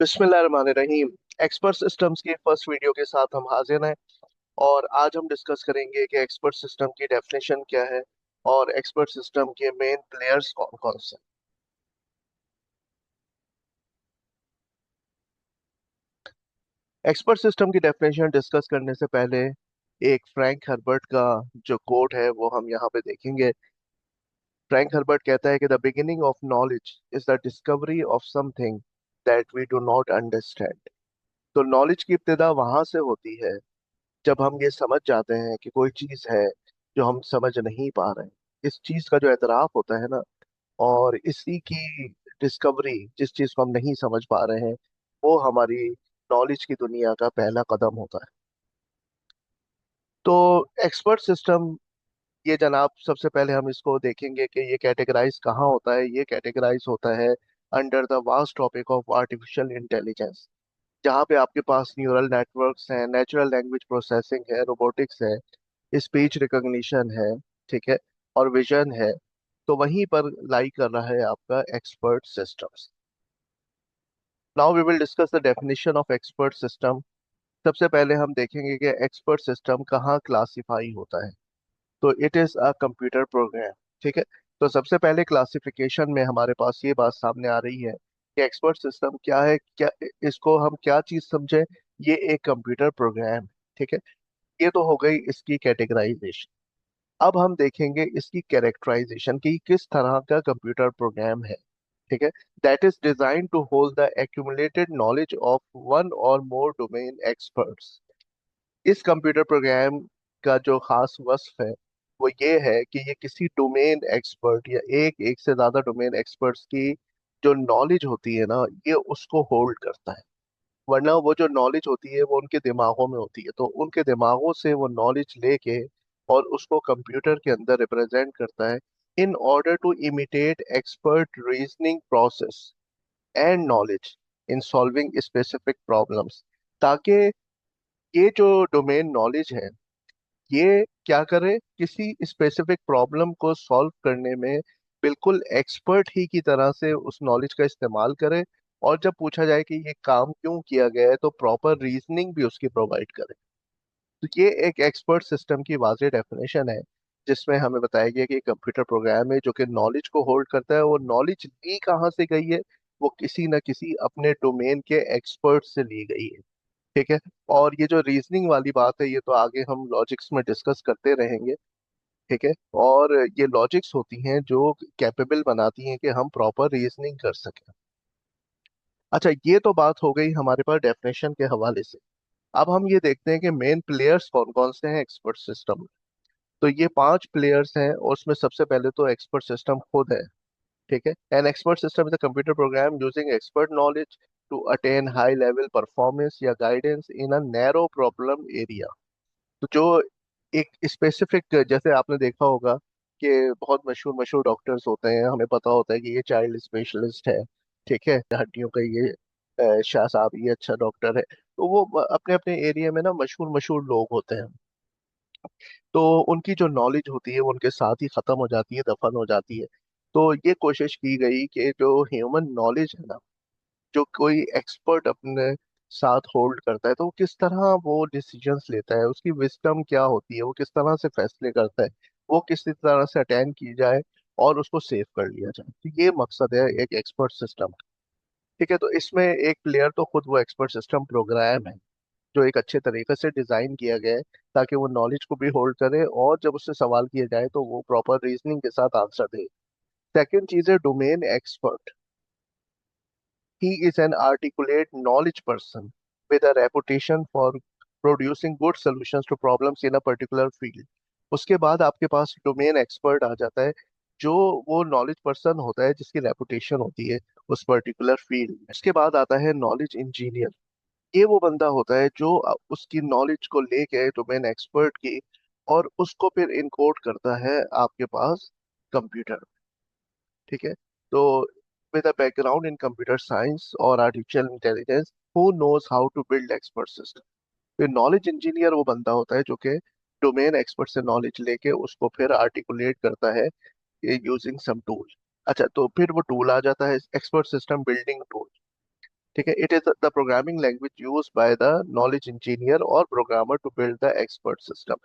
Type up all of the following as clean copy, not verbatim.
बिस्मिल्लाहिर्रहमानिर्रहीम। Expert systems की first video के साथ हम हाजिर हैं। और आज हम डिस्कस करेंगे कि एक्सपर्ट सिस्टम की डेफिनेशन क्या है और एक्सपर्ट सिस्टम के मेन प्लेयर्स कौन कौन से हैं। एक्सपर्ट सिस्टम की डेफिनेशन डिस्कस करने से पहले एक फ्रैंक हर्बर्ट का जो कोट है वो हम यहाँ पे देखेंगे। फ्रैंक हर्बर्ट कहता है कि the beginning of knowledge is the discovery of something that we do not understand. तो नॉलेज की इब्तिदा वहां से होती है जब हम ये समझ जाते हैं कि कोई चीज है जो हम समझ नहीं पा रहे हैं। इस चीज का जो एतराफ होता है ना, और इसी की डिस्कवरी, जिस चीज को हम नहीं समझ पा रहे हैं, वो हमारी नॉलेज की दुनिया का पहला कदम होता है। तो एक्सपर्ट सिस्टम, ये जनाब, सबसे पहले हम इसको देखेंगे कि ये कैटेगराइज कहाँ होता है। ये कैटेगराइज होता है under the vast topic of artificial intelligence, जहाँ पे आपके पास न्यूरल नेटवर्क्स हैं, नेचुरल लैंग्वेज प्रोसेसिंग है, रोबोटिक्स है, स्पीच रिकॉग्निशन है, ठीक है, और विजन है। तो वहीं पर लाई कर रहा है आपका expert systems. Now we will discuss the definition of expert system. सबसे पहले हम देखेंगे कि एक्सपर्ट सिस्टम कहाँ क्लासिफाई होता है। तो it is a computer programme, ठीक है। तो सबसे पहले क्लासिफिकेशन में हमारे पास ये बात सामने आ रही है कि एक्सपर्ट सिस्टम क्या है, क्या इसको हम क्या चीज समझे। ये एक कंप्यूटर प्रोग्राम है, ठीक है। ये तो हो गई इसकी कैटेगराइजेशन। अब हम देखेंगे इसकी कैरेक्टराइजेशन की किस तरह का कंप्यूटर प्रोग्राम है, ठीक है। That is design to hold the accumulated knowledge of one or more domain experts. इस कंप्यूटर प्रोग्राम का जो खास वस्फ है वो ये है कि ये किसी डोमेन एक्सपर्ट या एक एक से ज्यादा डोमेन एक्सपर्ट्स की जो नॉलेज होती है ना, ये उसको होल्ड करता है। वरना वो जो नॉलेज होती है वो उनके दिमागों में होती है, तो उनके दिमागों से वो नॉलेज लेके और उसको कंप्यूटर के अंदर रिप्रेजेंट करता है in order to imitate expert reasoning process and knowledge in solving specific problems. ताकि ये जो डोमेन नॉलेज है ये क्या करे, किसी स्पेसिफिक प्रॉब्लम को सॉल्व करने में बिल्कुल एक्सपर्ट ही की तरह से उस नॉलेज का इस्तेमाल करे। और जब पूछा जाए कि ये काम क्यों किया गया है तो प्रॉपर रीजनिंग भी उसकी प्रोवाइड करे। तो ये एक एक्सपर्ट सिस्टम की वाज़ेह डेफिनेशन है, जिसमें हमें बताया गया कि एक कंप्यूटर प्रोग्राम है जो कि नॉलेज को होल्ड करता है। वो नॉलेज ली कहाँ से गई है, वो किसी न किसी अपने डोमेन के एक्सपर्ट से ली गई है, ठीक है। और ये जो रीजनिंग वाली बात है ये तो आगे हम लॉजिक्स में डिस्कस करते रहेंगे, ठीक है। और ये लॉजिक्स होती हैं जो कैपेबल बनाती हैं कि हम प्रॉपर रीजनिंग कर सकें। अच्छा, ये तो बात हो गई हमारे पास डेफिनेशन के हवाले से। अब हम ये देखते हैं कि मेन प्लेयर्स कौन कौन से हैं एक्सपर्ट सिस्टम में। तो ये 5 प्लेयर्स हैं और उसमें सबसे पहले तो एक्सपर्ट सिस्टम खुद है, ठीक है। An expert system is a computer program using expert knowledge to attain high level performance या guidance in a narrow problem area. तो जो एक स्पेसिफिक, जैसे आपने देखा होगा कि बहुत मशहूर मशहूर डॉक्टर्स होते हैं, हमें पता होता है कि ये चाइल्ड स्पेशलिस्ट है, ठीक है, हड्डियों का ये शाह साहब ये अच्छा डॉक्टर है। तो वो अपने अपने एरिया में ना मशहूर मशहूर लोग होते हैं। तो उनकी जो नॉलेज होती है वो उनके साथ ही खत्म हो जाती है, दफन हो जाती है। तो ये कोशिश की गई कि जो ह्यूमन नॉलेज है ना, जो कोई एक्सपर्ट अपने साथ होल्ड करता है, तो वो किस तरह वो डिसीजंस लेता है, उसकी विजडम क्या होती है, वो किस तरह से फैसले करता है, वो किस तरह से अटेंड की जाए और उसको सेव कर लिया जाए। तो ये मकसद है एक एक्सपर्ट सिस्टम, ठीक है। तो इसमें एक प्लेयर तो खुद वो एक्सपर्ट सिस्टम प्रोग्राम है जो एक अच्छे तरीके से डिजाइन किया गया है ताकि वो नॉलेज को भी होल्ड करे और जब उससे सवाल किया जाए तो वो प्रॉपर रीजनिंग के साथ आंसर दे। सेकंड चीज है domain expert. He is an articulate knowledge person with a reputation for producing good solutions to problems in a particular field. उसके बाद आपके पास डोमेन एक्सपर्ट आ जाता है, जो वो नॉलेज पर्सन होता है जिसकी रेपुटेशन होती है उस पर्टिकुलर फील्ड में। उसके बाद आता है नॉलेज इंजीनियर। ये वो बंदा होता है जो उसकी नॉलेज को लेके डोमेन एक्सपर्ट की और उसको फिर इनकोड करता है आपके पास कंप्यूटर, ठीक है। तो with a background in computer science और artificial intelligence, who knows how to build expert system। फिर नॉलेज इंजीनियर वो बंदा होता है जो कि डोमेन एक्सपर्ट से नॉलेज लेके उसको फिर आर्टिकुलेट करता है यूजिंग सम टूल। अच्छा, तो फिर वो टूल आ जाता है एक्सपर्ट सिस्टम बिल्डिंग टूल। ठीक है, it is the programming language use by the knowledge engineer और programmer to build the expert system.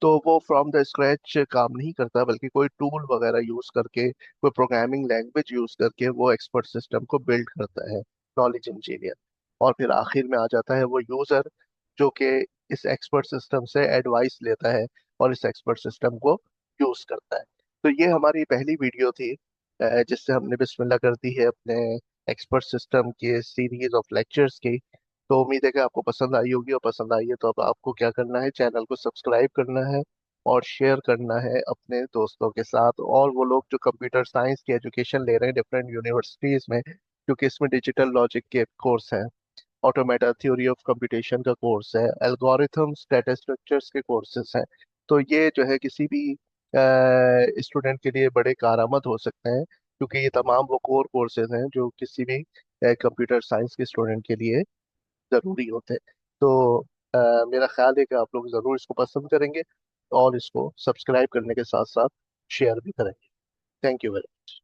तो वो फ्रॉम द स्क्रैच काम नहीं करता, बल्कि कोई टूल वगैरह यूज करके, कोई प्रोग्रामिंग लैंग्वेज यूज करके वो एक्सपर्ट सिस्टम को बिल्ड करता है नॉलेज इंजीनियर। और फिर आखिर में आ जाता है वो यूजर, जो कि इस एक्सपर्ट सिस्टम से एडवाइस लेता है और इस एक्सपर्ट सिस्टम को यूज करता है। तो ये हमारी पहली वीडियो थी, जिससे हमने बिस्मिल्लाह कर दी है अपने एक्सपर्ट सिस्टम के सीरीज ऑफ लेक्चर्स की। तो उम्मीद है कि आपको पसंद आई होगी, और पसंद आई है तो अब आपको क्या करना है, चैनल को सब्सक्राइब करना है और शेयर करना है अपने दोस्तों के साथ। और वो लोग जो कंप्यूटर साइंस की एजुकेशन ले रहे हैं डिफरेंट यूनिवर्सिटीज में, क्योंकि इसमें डिजिटल लॉजिक के कोर्स हैं, ऑटोमेटा थ्योरी ऑफ कंप्यूटेशन का कोर्स है, एल्गोरिथम्स डेटा स्ट्रक्चर्स के कोर्सेज हैं। तो ये जो है किसी भी स्टूडेंट के लिए बड़े कारआमद हो सकते हैं, क्योंकि ये तमाम वो कोर कोर्सेज हैं जो किसी भी कंप्यूटर साइंस के स्टूडेंट के लिए ज़रूरी होते हैं। तो मेरा ख्याल है कि आप लोग ज़रूर इसको पसंद करेंगे और इसको सब्सक्राइब करने के साथ साथ शेयर भी करेंगे। Thank you very